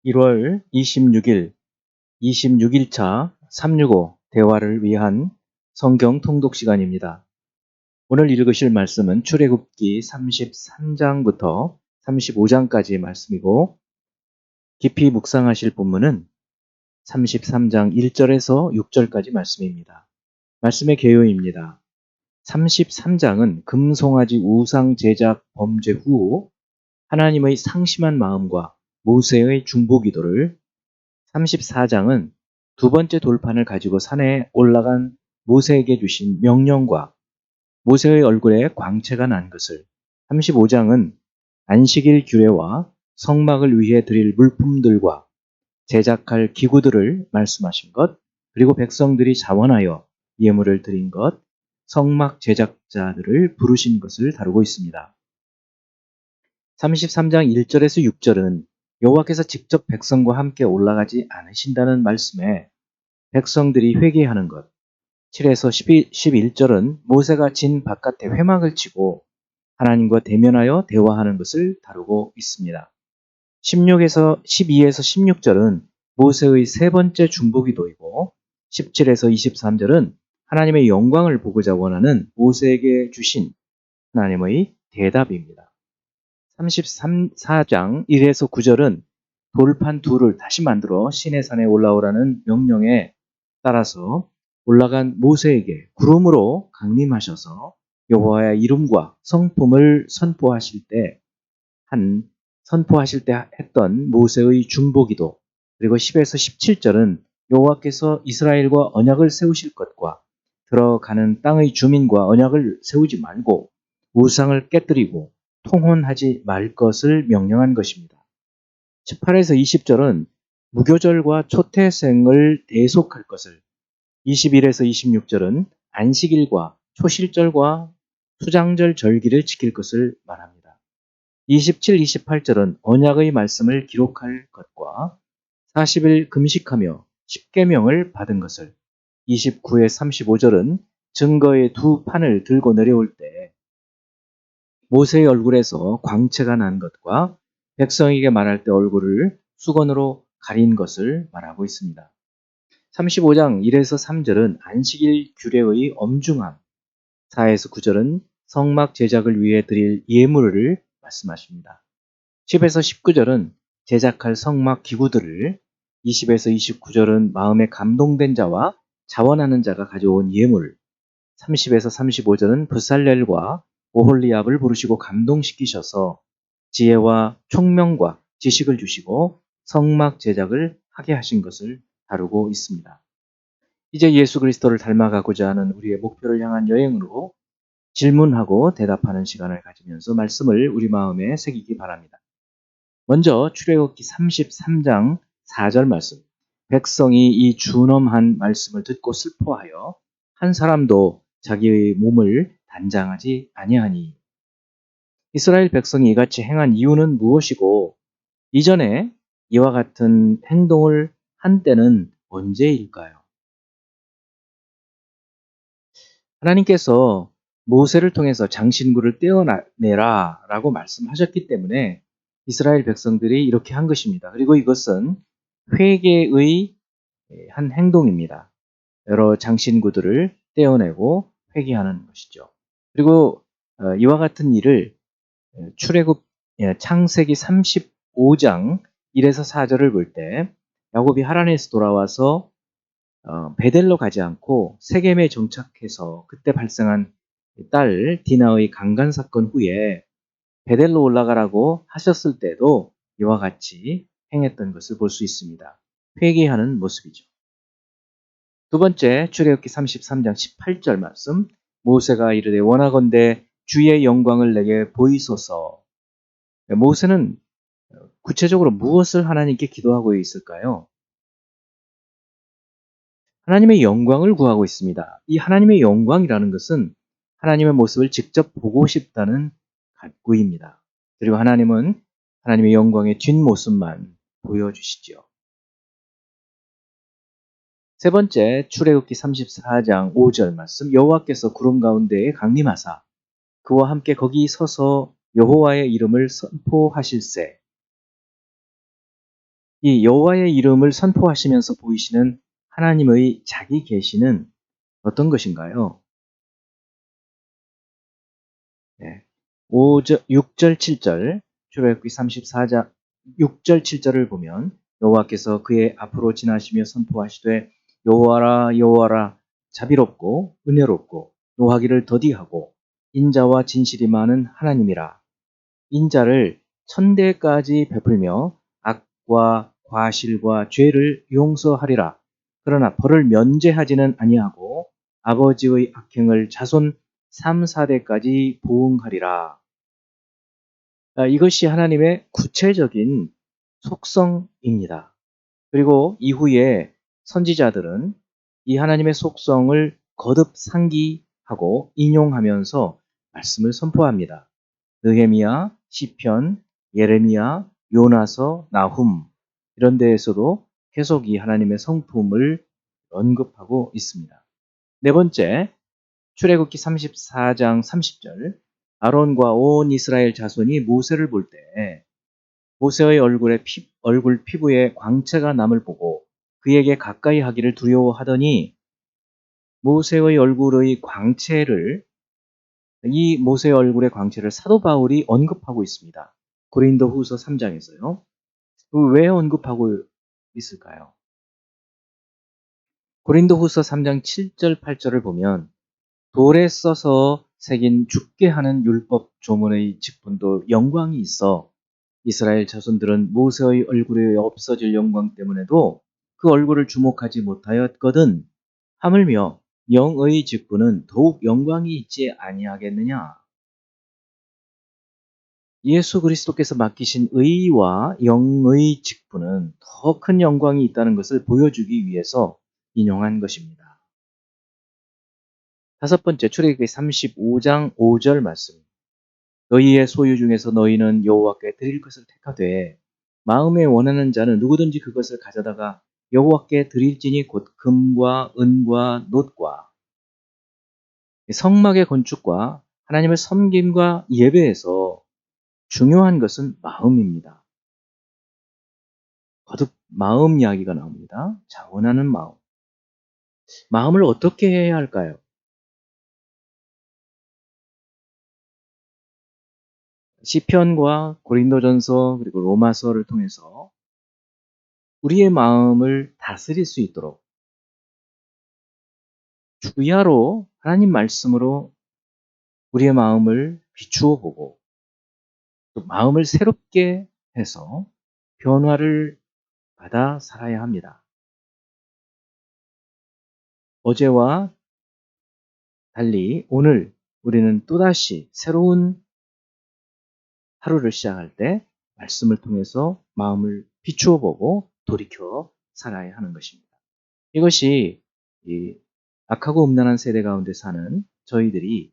1월 26일, 26일차 365 대화를 위한 성경 통독 시간입니다. 오늘 읽으실 말씀은 출애굽기 33장부터 35장까지의 말씀이고, 깊이 묵상하실 본문은 33장 1절에서 6절까지 말씀입니다. 말씀의 개요입니다. 33장은 금송아지 우상 제작 범죄 후 하나님의 상심한 마음과 모세의 중보기도를, 34장은 두 번째 돌판을 가지고 산에 올라간 모세에게 주신 명령과 모세의 얼굴에 광채가 난 것을, 35장은 안식일 규례와 성막을 위해 드릴 물품들과 제작할 기구들을 말씀하신 것, 그리고 백성들이 자원하여 예물을 드린 것, 성막 제작자들을 부르신 것을 다루고 있습니다. 33장 1절에서 6절은 여호와께서 직접 백성과 함께 올라가지 않으신다는 말씀에 백성들이 회개하는 것, 7에서 11절은 모세가 진 바깥에 회막을 치고 하나님과 대면하여 대화하는 것을 다루고 있습니다. 12에서 16절은 모세의 세 번째 중보기도이고, 17에서 23절은 하나님의 영광을 보고자 원하는 모세에게 주신 하나님의 대답입니다. 34장 1에서 9절은 돌판 둘을 다시 만들어 시내산에 올라오라는 명령에 따라서 올라간 모세에게 구름으로 강림하셔서 여호와의 이름과 성품을 선포하실 때 했던 모세의 중보기도, 그리고 10에서 17절은 여호와께서 이스라엘과 언약을 세우실 것과 들어가는 땅의 주민과 언약을 세우지 말고 우상을 깨뜨리고 통혼하지 말 것을 명령한 것입니다. 18에서 20절은 무교절과 초태생을 대속할 것을, 21에서 26절은 안식일과 초실절과 수장절 절기를 지킬 것을 말합니다. 27, 28절은 언약의 말씀을 기록할 것과 40일 금식하며 십계명을 받은 것을, 29에 35절은 증거의 두 판을 들고 내려올 때 모세의 얼굴에서 광채가 난 것과 백성에게 말할 때 얼굴을 수건으로 가린 것을 말하고 있습니다. 35장 1에서 3절은 안식일 규례의 엄중함, 4에서 9절은 성막 제작을 위해 드릴 예물을 말씀하십니다. 10에서 19절은 제작할 성막 기구들을, 20에서 29절은 마음에 감동된 자와 자원하는 자가 가져온 예물, 30에서 35절은 브살렐과 오홀리압을 부르시고 감동시키셔서 지혜와 총명과 지식을 주시고 성막 제작을 하게 하신 것을 다루고 있습니다. 이제 예수 그리스도를 닮아가고자 하는 우리의 목표를 향한 여행으로 질문하고 대답하는 시간을 가지면서 말씀을 우리 마음에 새기기 바랍니다. 먼저 출애굽기 33장 4절 말씀. 백성이 이 준엄한 말씀을 듣고 슬퍼하여 한 사람도 자기의 몸을 단장하지 아니하니. 이스라엘 백성이 이같이 행한 이유는 무엇이고, 이전에 이와 같은 행동을 한 때는 언제일까요? 하나님께서 모세를 통해서 장신구를 떼어내라 라고 말씀하셨기 때문에 이스라엘 백성들이 이렇게 한 것입니다. 그리고 이것은 회개의 한 행동입니다. 여러 장신구들을 떼어내고 회개하는 것이죠. 그리고 이와 같은 일을 출애굽 창세기 35장 1에서 4절을 볼 때 야곱이 하란에서 돌아와서 베델로 가지 않고 세겜에 정착해서 그때 발생한 딸 디나의 강간 사건 후에 베델로 올라가라고 하셨을 때도 이와 같이 행했던 것을 볼 수 있습니다. 회개하는 모습이죠. 두 번째, 출애굽기 33장 18절 말씀. 모세가 이르되 원하건대 주의 영광을 내게 보이소서. 모세는 구체적으로 무엇을 하나님께 기도하고 있을까요? 하나님의 영광을 구하고 있습니다. 이 하나님의 영광이라는 것은 하나님의 모습을 직접 보고 싶다는 간구입니다. 그리고 하나님은 하나님의 영광의 뒷모습만 보여주시죠. 세 번째, 출애굽기 34장 5절 말씀. 여호와께서 구름 가운데에 강림하사 그와 함께 거기 서서 여호와의 이름을 선포하실세. 이 여호와의 이름을 선포하시면서 보이시는 하나님의 자기 계시는 어떤 것인가요? 네. 6절, 7절, 출애굽기 34장 6절, 7절을 보면 여호와께서 그의 앞으로 지나시며 선포하시되 여호와라 여호와라 자비롭고 은혜롭고 노하기를 더디하고 인자와 진실이 많은 하나님이라. 인자를 천대까지 베풀며 악과 과실과 죄를 용서하리라. 그러나 벌을 면제하지는 아니하고 아버지의 악행을 자손 3, 4대까지 보응하리라. 이것이 하나님의 구체적인 속성입니다. 그리고 이후에 선지자들은 이 하나님의 속성을 거듭 상기하고 인용하면서 말씀을 선포합니다. 느헤미야, 시편, 예레미야, 요나서, 나훔 이런 데에서도 계속 이 하나님의 성품을 언급하고 있습니다. 네 번째, 출애굽기 34장 30절. 아론과 온 이스라엘 자손이 모세를 볼 때 모세의 얼굴 피부에 광채가 남을 보고 그에게 가까이 하기를 두려워하더니 모세의 얼굴의 광채를 이 모세의 얼굴의 광채를 사도 바울이 언급하고 있습니다. 고린도후서 3장에서요. 왜 언급하고 있을까요? 고린도후서 3장 7절 8절을 보면 돌에 써서 새긴 죽게 하는 율법 조문의 직분도 영광이 있어 이스라엘 자손들은 모세의 얼굴에 없어질 영광 때문에도 그 얼굴을 주목하지 못하였거든. 하물며 영의 직분은 더욱 영광이 있지 아니하겠느냐. 예수 그리스도께서 맡기신 의와 영의 직분은 더 큰 영광이 있다는 것을 보여주기 위해서 인용한 것입니다. 다섯 번째, 출애굽기 35장 5절 말씀. 너희의 소유 중에서 너희는 여호와께 드릴 것을 택하되 마음에 원하는 자는 누구든지 그것을 가져다가 여호와께 드릴지니 곧 금과 은과 놋과. 성막의 건축과 하나님을 섬김과 예배에서 중요한 것은 마음입니다. 거듭 마음 이야기가 나옵니다. 자원하는 마음. 마음을 어떻게 해야 할까요? 시편과 고린도전서 그리고 로마서를 통해서 우리의 마음을 다스릴 수 있도록 주야로 하나님 말씀으로 우리의 마음을 비추어 보고 또 마음을 새롭게 해서 변화를 받아 살아야 합니다. 어제와 달리 오늘 우리는 또다시 새로운 하루를 시작할 때 말씀을 통해서 마음을 비추어 보고 돌이켜 살아야 하는 것입니다. 이것이 이 악하고 음란한 세대 가운데 사는 저희들이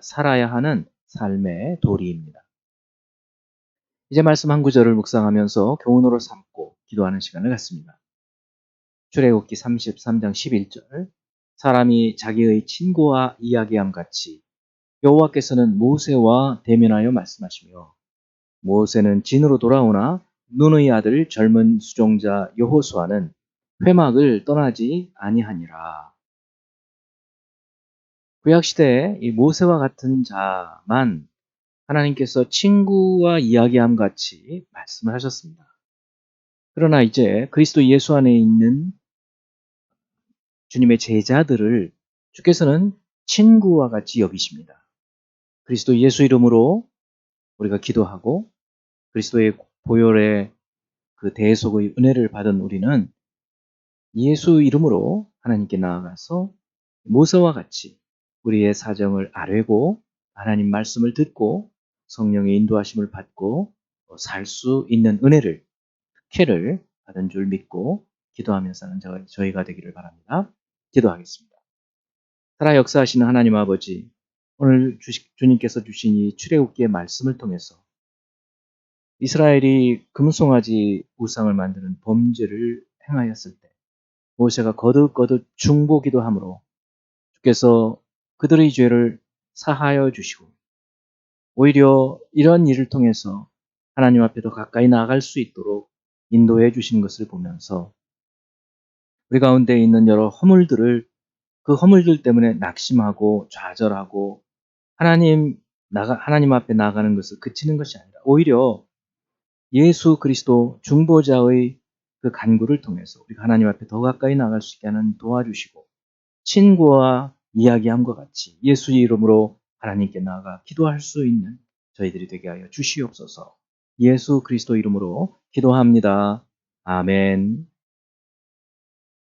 살아야 하는 삶의 도리입니다. 이제 말씀 한 구절을 묵상하면서 교훈으로 삼고 기도하는 시간을 갖습니다. 출애굽기 33장 11절. 사람이 자기의 친구와 이야기함 같이 여호와께서는 모세와 대면하여 말씀하시며 모세는 진으로 돌아오나 눈의 아들 젊은 수종자 여호수아는 회막을 떠나지 아니하니라. 구약 시대에 이 모세와 같은 자만 하나님께서 친구와 이야기함 같이 말씀을 하셨습니다. 그러나 이제 그리스도 예수 안에 있는 주님의 제자들을 주께서는 친구와 같이 여기십니다. 그리스도 예수 이름으로 우리가 기도하고 그리스도의 보혈의 그 대속의 은혜를 받은 우리는 예수 이름으로 하나님께 나아가서 모세와 같이 우리의 사정을 아뢰고 하나님 말씀을 듣고 성령의 인도하심을 받고 살 수 있는 은혜를, 특혜를 받은 줄 믿고 기도하며 사는 저희가 되기를 바랍니다. 기도하겠습니다. 살아 역사하시는 하나님 아버지, 오늘 주님께서 주신 이 출애굽기의 말씀을 통해서 이스라엘이 금송아지 우상을 만드는 범죄를 행하였을 때 모세가 거듭거듭 중보기도 하므로 주께서 그들의 죄를 사하여 주시고 오히려 이런 일을 통해서 하나님 앞에 더 가까이 나아갈 수 있도록 인도해 주시는 것을 보면서 우리 가운데 있는 여러 허물들을 그 허물들 때문에 낙심하고 좌절하고 하나님 앞에 나가는 것을 그치는 것이 아니라 오히려 예수 그리스도 중보자의 그 간구를 통해서 우리가 하나님 앞에 더 가까이 나갈 수 있게 하는 도와주시고 친구와 이야기함과 같이 예수의 이름으로 하나님께 나아가 기도할 수 있는 저희들이 되게 하여 주시옵소서. 예수 그리스도 이름으로 기도합니다. 아멘.